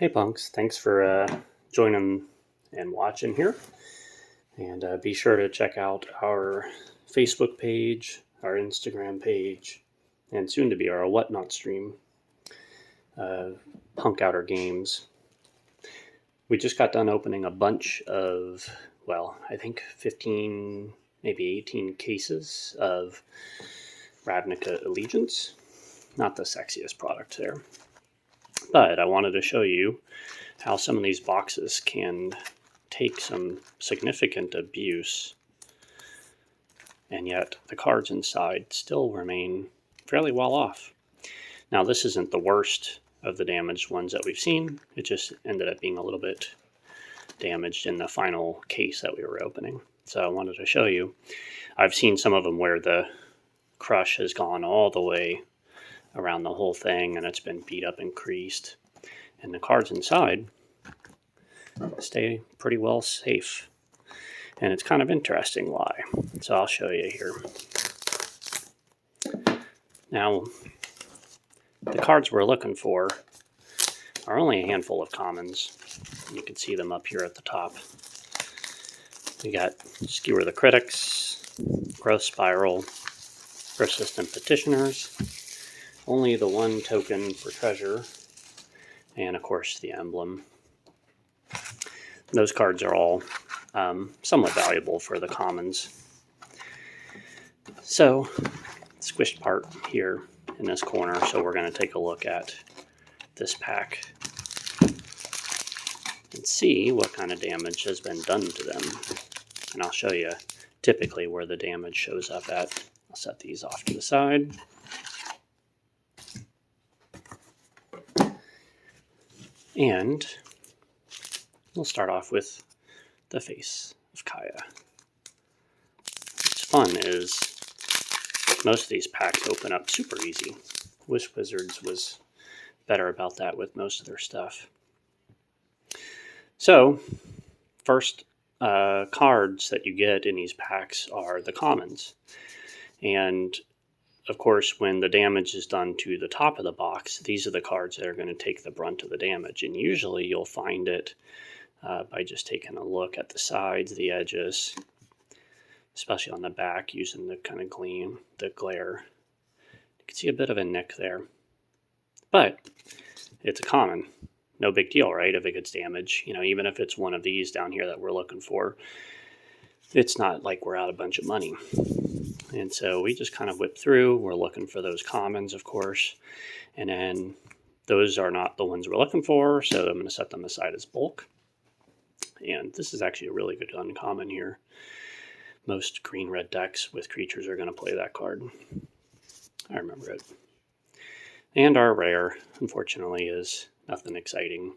Hey punks, thanks for joining and watching here. And be sure to check out our Facebook page, our Instagram page, and soon to be our Whatnot stream, Punk Outer Games. We just got done opening a bunch of, well, I think 15, maybe 18 cases of Ravnica Allegiance. Not the sexiest product there. But I wanted to show you how some of these boxes can take some significant abuse, and yet the cards inside still remain fairly well off. Now, this isn't the worst of the damaged ones that we've seen. It just ended up being a little bit damaged in the final case that we were opening. So I wanted to show you. I've seen some of them where the crush has gone all the way around the whole thing and it's been beat up and creased. And the cards inside stay pretty well safe. And it's kind of interesting why. So I'll show you here. Now, the cards we're looking for are only a handful of commons. You can see them up here at the top. We got Skewer the Critics, Growth Spiral, Persistent Petitioners, only the one token for treasure, and of course the emblem. Those cards are all somewhat valuable for the commons. So, squished part here in this corner, so we're going to take a look at this pack and see what kind of damage has been done to them. And I'll show you typically where the damage shows up at. I'll set these off to the side. And we'll start off with the face of Kaya. What's fun is most of these packs open up super easy. Wish Wizards was better about that with most of their stuff. So, first cards that you get in these packs are the commons. And of course, when the damage is done to the top of the box, these are the cards that are going to take the brunt of the damage. And usually you'll find it by just taking a look at the sides, the edges, especially on the back, using the kind of gleam, the glare. You can see a bit of a nick there. But it's a common. No big deal, right, if it gets damaged. You know, even if it's one of these down here that we're looking for, it's not like we're out a bunch of money. And so we just kind of whip through. We're looking for those commons, of course. And then those are not the ones we're looking for, so I'm going to set them aside as bulk. And this is actually a really good uncommon here. Most green-red decks with creatures are going to play that card. I remember it. And our rare, unfortunately, is nothing exciting.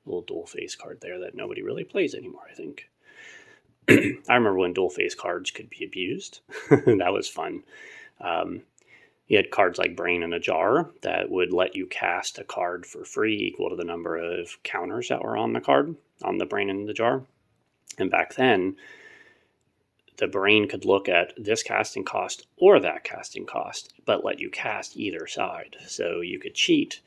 A little dual face card there that nobody really plays anymore, I think. I remember when dual face cards could be abused. That was fun. You had cards like Brain in a Jar that would let you cast a card for free equal to the number of counters that were on the card, on the Brain in the Jar. And back then, the Brain could look at this casting cost or that casting cost, but let you cast either side. So you could cheat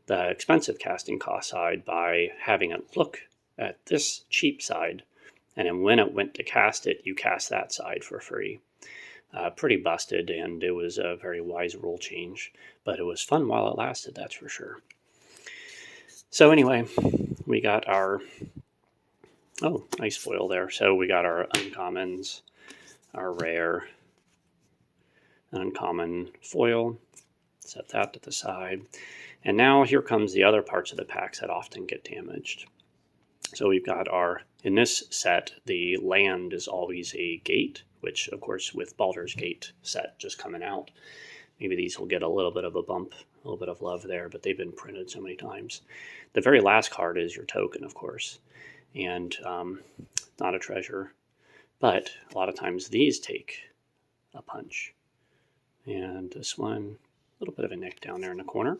the expensive casting cost side by having it look at this cheap side, and then when it went to cast it, you cast that side for free. Pretty busted, and it was a very wise rule change, but it was fun while it lasted, that's for sure. So anyway, we got our, oh, nice foil there. So we got our uncommons, our rare, uncommon foil, set that to the side. And now here comes the other parts of the packs that often get damaged. So we've got our, in this set, the land is always a gate, which of course with Baldur's Gate set just coming out, maybe these will get a little bit of a bump, a little bit of love there, but they've been printed so many times. The very last card is your token, of course, and not a treasure, but a lot of times these take a punch. And this one, a little bit of a nick down there in the corner,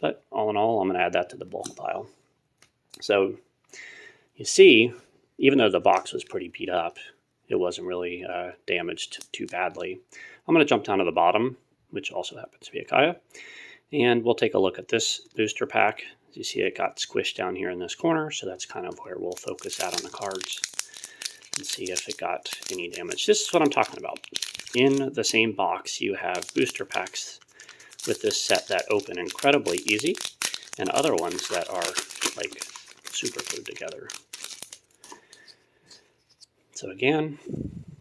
but all in all, I'm going to add that to the bulk pile. So you see, even though the box was pretty beat up, it wasn't really damaged too badly. I'm going to jump down to the bottom, which also happens to be a Kaya, and we'll take a look at this booster pack. You see it got squished down here in this corner, so that's kind of where we'll focus out on the cards and see if it got any damage. This is what I'm talking about. In the same box, you have booster packs with this set that open incredibly easy, and other ones that are like super glued together. So again,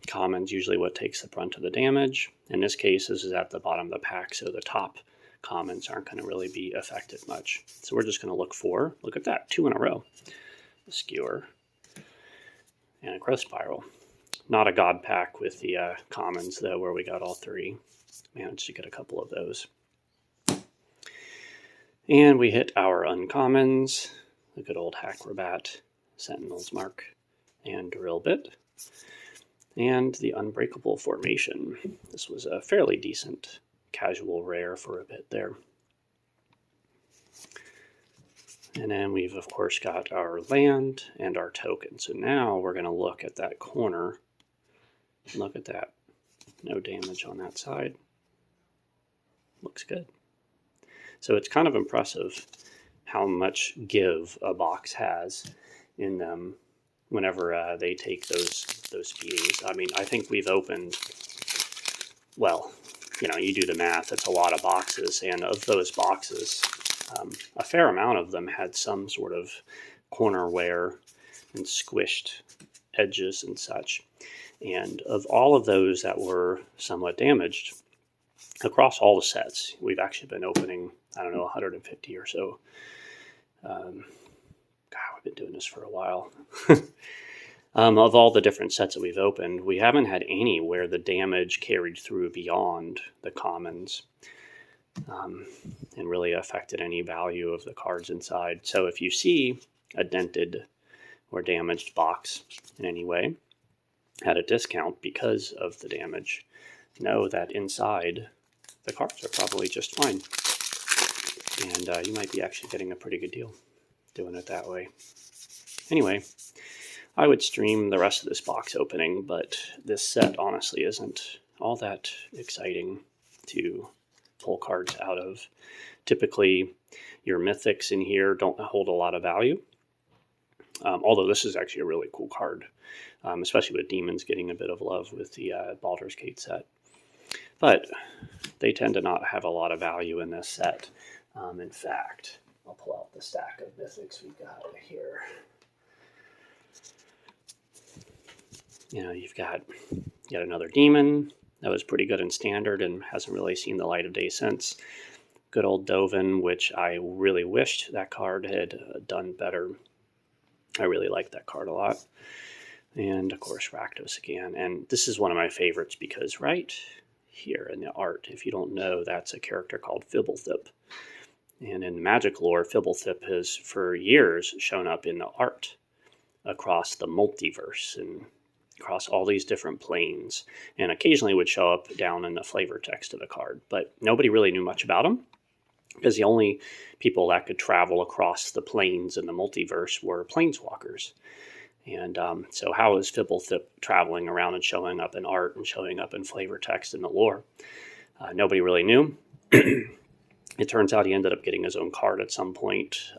common's usually what takes the brunt of the damage. In this case, this is at the bottom of the pack, so the top commons aren't going to really be affected much. So we're just going to look at that, 2 in a row. A skewer and a growth spiral. Not a god pack with the commons though, where we got all 3. Managed to get a couple of those. And we hit our uncommons, the good old Acrobat, Sentinel's Mark, and Drill Bit. And the Unbreakable Formation. This was a fairly decent casual rare for a bit there. And then we've of course got our land and our token. So now we're going to look at that corner. Look at that. No damage on that side. Looks good. So it's kind of impressive how much give a box has in them whenever they take those beatings. I mean, I think we've opened, well, you know, you do the math, it's a lot of boxes, and of those boxes, a fair amount of them had some sort of corner wear and squished edges and such. And of all of those that were somewhat damaged, across all the sets, we've actually been opening, I don't know, 150 or so. God, we've been doing this for a while. Of all the different sets that we've opened, we haven't had any where the damage carried through beyond the commons and really affected any value of the cards inside. So if you see a dented or damaged box in any way at a discount because of the damage, know that inside the cards are probably just fine. And you might be actually getting a pretty good deal doing it that way. Anyway, I would stream the rest of this box opening, but this set honestly isn't all that exciting to pull cards out of. Typically, your mythics in here don't hold a lot of value, although this is actually a really cool card, especially with demons getting a bit of love with the Baldur's Gate set. But they tend to not have a lot of value in this set. In fact, I'll pull out the stack of mythics we got here. You know, you've got yet another demon that was pretty good in standard and hasn't really seen the light of day since. Good old Dovin, which I really wished that card had done better. I really like that card a lot. And of course, Rakdos again. And this is one of my favorites because right here in the art, if you don't know, that's a character called Fibblethip. And in Magic lore, Fibblethip has for years shown up in the art across the multiverse and across all these different planes, and occasionally would show up down in the flavor text of the card. But nobody really knew much about him because the only people that could travel across the planes in the multiverse were planeswalkers. And so how is Fibblethip traveling around and showing up in art and showing up in flavor text in the lore? Nobody really knew. It turns out he ended up getting his own card at some point,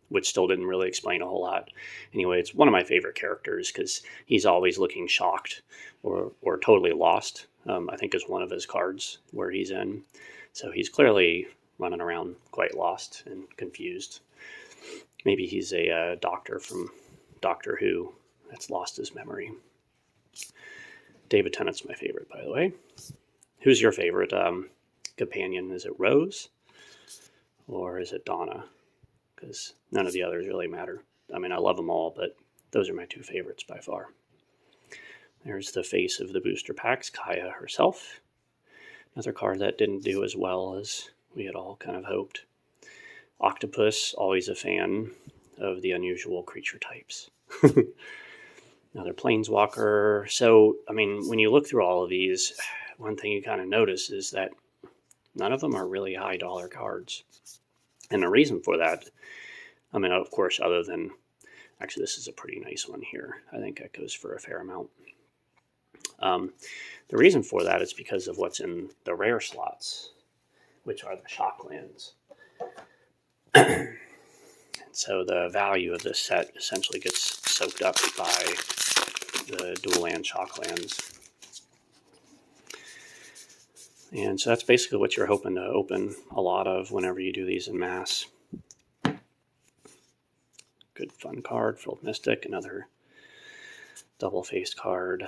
which still didn't really explain a whole lot. Anyway, it's one of my favorite characters because he's always looking shocked or totally lost, I think is one of his cards where he's in. So he's clearly running around quite lost and confused. Maybe he's a doctor from Doctor Who that's lost his memory. David Tennant's my favorite, by the way. Who's your favorite companion? Is it Rose or is it Donna? Because none of the others really matter. I mean, I love them all, but those are my 2 favorites by far. There's the face of the booster packs, Kaya herself. Another card that didn't do as well as we had all kind of hoped. Octopus, always a fan of the unusual creature types. Another Planeswalker. So, I mean, when you look through all of these, one thing you kind of notice is that none of them are really high dollar cards. And the reason for that, I mean, of course, other than, actually, this is a pretty nice one here. I think that goes for a fair amount. The reason for that is because of what's in the rare slots, which are the shock lands. So the value of this set essentially gets soaked up by the dual land shock lands. And so that's basically what you're hoping to open a lot of whenever you do these in mass. Good fun card, Frilled Mystic, another double-faced card.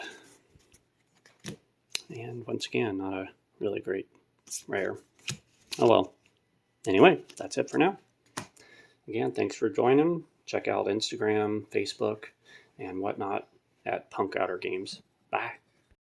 And once again, not a really great rare. Oh well. Anyway, that's it for now. Again, thanks for joining. Check out Instagram, Facebook, and whatnot at Punk Outer Games. Bye.